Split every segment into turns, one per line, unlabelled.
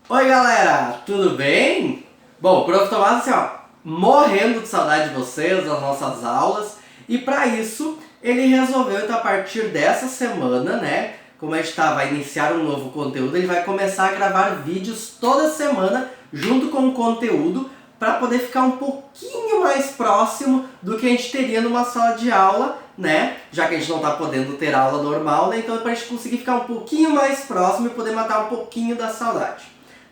Oi galera, tudo bem? Bom, o Prof. Tomás assim ó, morrendo de saudade de vocês, das nossas aulas, e para isso ele resolveu então a partir dessa semana, né, como a gente vai iniciar um novo conteúdo, ele vai começar a gravar vídeos toda semana junto com o conteúdo para poder ficar um pouquinho mais próximo do que a gente teria numa sala de aula, né? Já que a gente não está podendo ter aula normal, né? Então é para a gente conseguir ficar um pouquinho mais próximo e poder matar um pouquinho da saudade,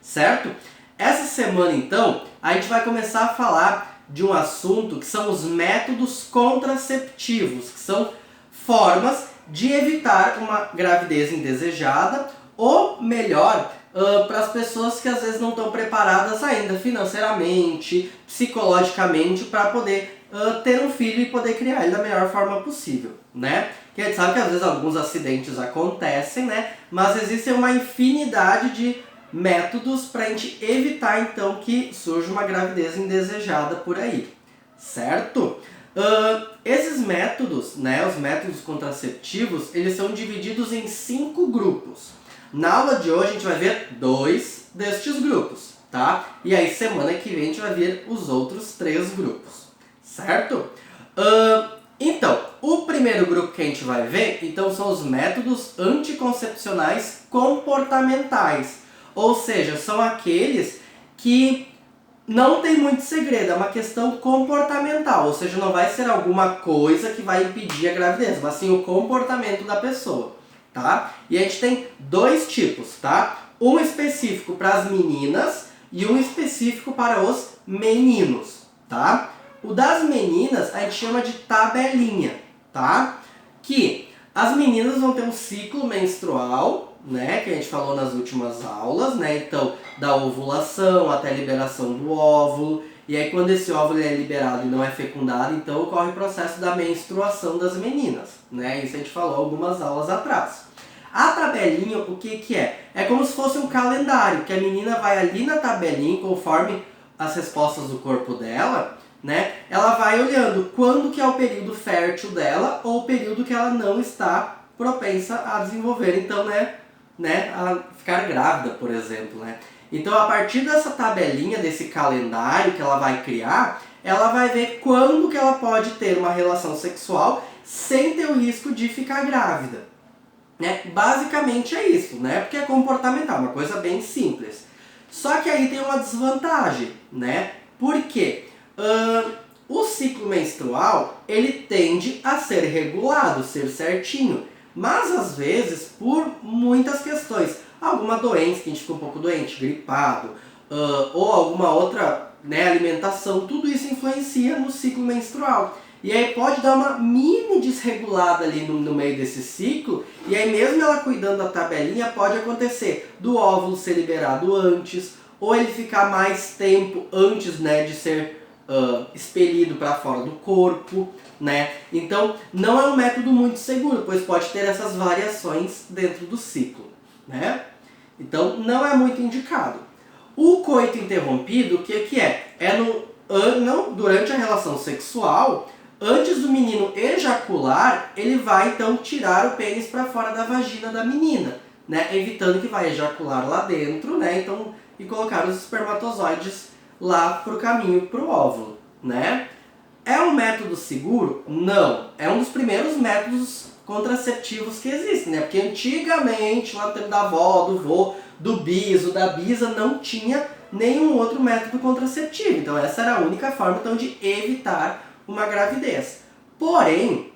certo? Essa semana então a gente vai começar a falar de um assunto que são os métodos contraceptivos, que são formas de evitar uma gravidez indesejada, ou melhor, para as pessoas que às vezes não estão preparadas ainda financeiramente, psicologicamente, para poder ter um filho e poder criar ele da melhor forma possível, né? Porque a gente sabe que às vezes alguns acidentes acontecem, né? Mas existe uma infinidade de métodos para a gente evitar então que surja uma gravidez indesejada por aí, certo? Esses métodos, né, os métodos contraceptivos, eles são divididos em 5 grupos. Na aula de hoje a gente vai ver 2 destes grupos, tá? E aí semana que vem a gente vai ver os outros 3 grupos, certo? Então, o primeiro grupo que a gente vai ver, então, são os métodos anticoncepcionais comportamentais. Ou seja, são aqueles que não tem muito segredo, é uma questão comportamental, ou seja, não vai ser alguma coisa que vai impedir a gravidez, mas sim o comportamento da pessoa, tá? E a gente tem 2 tipos, tá? Um específico para as meninas e um específico para os meninos, tá? O das meninas a gente chama de tabelinha, tá? Que as meninas vão ter um ciclo menstrual, né, que a gente falou nas últimas aulas, né, então da ovulação até a liberação do óvulo, e aí quando esse óvulo é liberado e não é fecundado, então ocorre o processo da menstruação das meninas, né, isso a gente falou algumas aulas atrás. A tabelinha, o que que é? É como se fosse um calendário, que a menina vai ali na tabelinha, conforme as respostas do corpo dela, né, ela vai olhando quando que é o período fértil dela ou o período que ela não está propensa a desenvolver, então, né, a ficar grávida, por exemplo, né? Então, a partir dessa tabelinha, desse calendário que ela vai criar, ela vai ver quando que ela pode ter uma relação sexual sem ter o risco de ficar grávida, né? Basicamente é isso, né? Porque é comportamental, uma coisa bem simples. Só que aí tem uma desvantagem, né? Por quê? O ciclo menstrual, ele tende a ser regulado, ser certinho. Mas às vezes, por muitas questões, alguma doença que a gente fica um pouco doente, gripado, ou alguma outra, né, alimentação, tudo isso influencia no ciclo menstrual. E aí pode dar uma mini desregulada ali no meio desse ciclo, e aí mesmo ela cuidando da tabelinha, pode acontecer do óvulo ser liberado antes, ou ele ficar mais tempo antes, né, de ser expelido para fora do corpo, né? Então não é um método muito seguro, pois pode ter essas variações dentro do ciclo, né? Então não é muito indicado. O coito interrompido, o que que é? É não durante a relação sexual, antes do menino ejacular, ele vai então tirar o pênis para fora da vagina da menina, né? Evitando que vai ejacular lá dentro, né? Então, e colocar os espermatozoides lá pro caminho pro óvulo, né? É um método seguro? Não. É um dos primeiros métodos contraceptivos que existem, né? Porque antigamente, lá no tempo da avó, do vô, do biso, da bisa, não tinha nenhum outro método contraceptivo. Então essa era a única forma então, de evitar uma gravidez. Porém,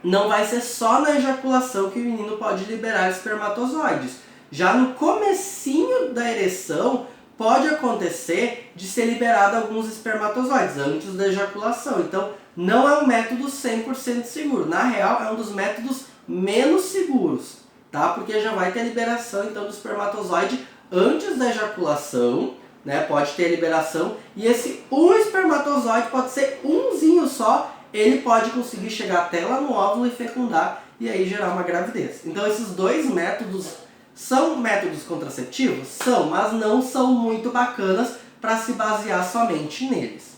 não vai ser só na ejaculação que o menino pode liberar espermatozoides. Já no comecinho da ereção, pode acontecer de ser liberado alguns espermatozoides antes da ejaculação. Então, não é um método 100% seguro. Na real, é um dos métodos menos seguros, tá? Porque já vai ter a liberação então do espermatozoide antes da ejaculação, né? Pode ter a liberação e esse um espermatozoide pode ser umzinho só, ele pode conseguir chegar até lá no óvulo e fecundar e aí gerar uma gravidez. Então, esses 2 métodos são métodos contraceptivos? São, mas não são muito bacanas para se basear somente neles,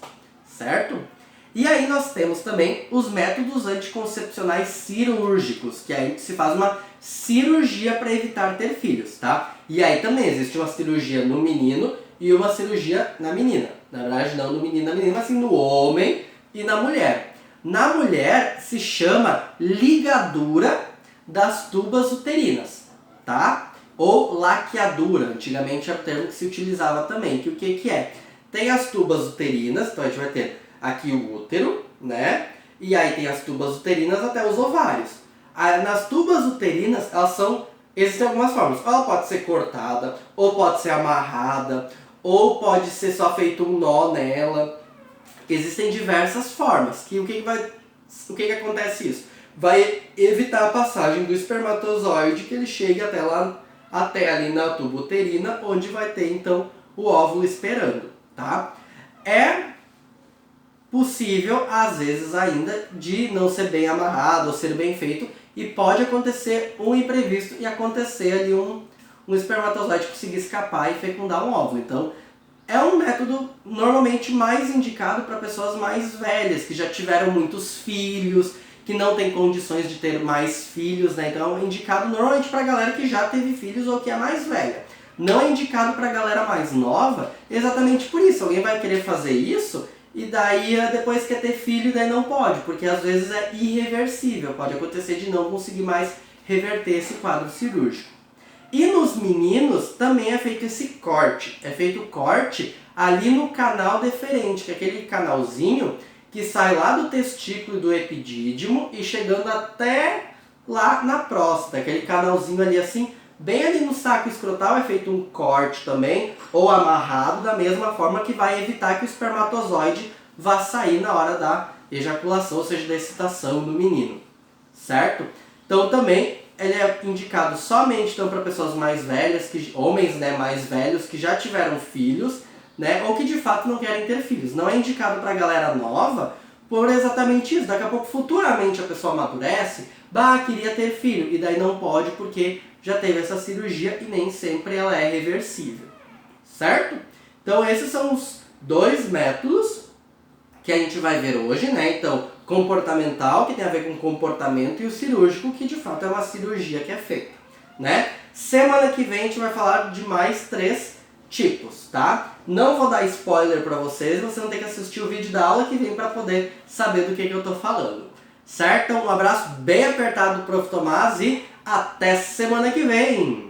certo? E aí nós temos também os métodos anticoncepcionais cirúrgicos, que aí se faz uma cirurgia para evitar ter filhos, tá? E aí também existe uma cirurgia no menino e uma cirurgia na menina. Na verdade, não no menino e na menina, mas sim no homem e na mulher. Na mulher se chama ligadura das tubas uterinas, tá? Ou laqueadura, antigamente é o termo que se utilizava também. Que o que é? Tem as tubas uterinas, então a gente vai ter aqui o útero, né? E aí tem as tubas uterinas até os ovários. Nas tubas uterinas, existem algumas formas. Ela pode ser cortada, ou pode ser amarrada, ou pode ser só feito um nó nela. Existem diversas formas. O que acontece isso? Vai evitar a passagem do espermatozoide que ele chegue até ali na tuba uterina, onde vai ter então o óvulo esperando, tá? É possível, às vezes ainda, de não ser bem amarrado ou ser bem feito, e pode acontecer um imprevisto e acontecer ali um espermatozoide conseguir escapar e fecundar um óvulo. Então, é um método normalmente mais indicado para pessoas mais velhas, que já tiveram muitos filhos, que não tem condições de ter mais filhos, né? Então é indicado normalmente para a galera que já teve filhos ou que é mais velha. Não é indicado para a galera mais nova, exatamente por isso. Alguém vai querer fazer isso e daí depois quer ter filho e daí não pode, porque às vezes é irreversível, pode acontecer de não conseguir mais reverter esse quadro cirúrgico. E nos meninos também é feito esse corte, é feito o corte ali no canal deferente, que é aquele canalzinho que sai lá do testículo e do epidídimo e chegando até lá na próstata, aquele canalzinho ali assim, bem ali no saco escrotal é feito um corte também, ou amarrado da mesma forma que vai evitar que o espermatozoide vá sair na hora da ejaculação, ou seja, da excitação do menino, certo? Então também ele é indicado somente então, para pessoas mais velhas, homens, né, mais velhos que já tiveram filhos, né, ou que de fato não querem ter filhos. Não é indicado para a galera nova por exatamente isso. Daqui a pouco, futuramente, a pessoa amadurece, queria ter filho, e daí não pode porque já teve essa cirurgia e nem sempre ela é reversível, certo? Então esses são os dois métodos que a gente vai ver hoje, né? Então, comportamental, que tem a ver com comportamento, e o cirúrgico, que de fato é uma cirurgia que é feita, né? Semana que vem a gente vai falar de mais 3 tipos, tá? Não vou dar spoiler pra vocês vão ter que assistir o vídeo da aula que vem pra poder saber do que eu tô falando, certo? Um abraço bem apertado do Prof. Tomás e até semana que vem!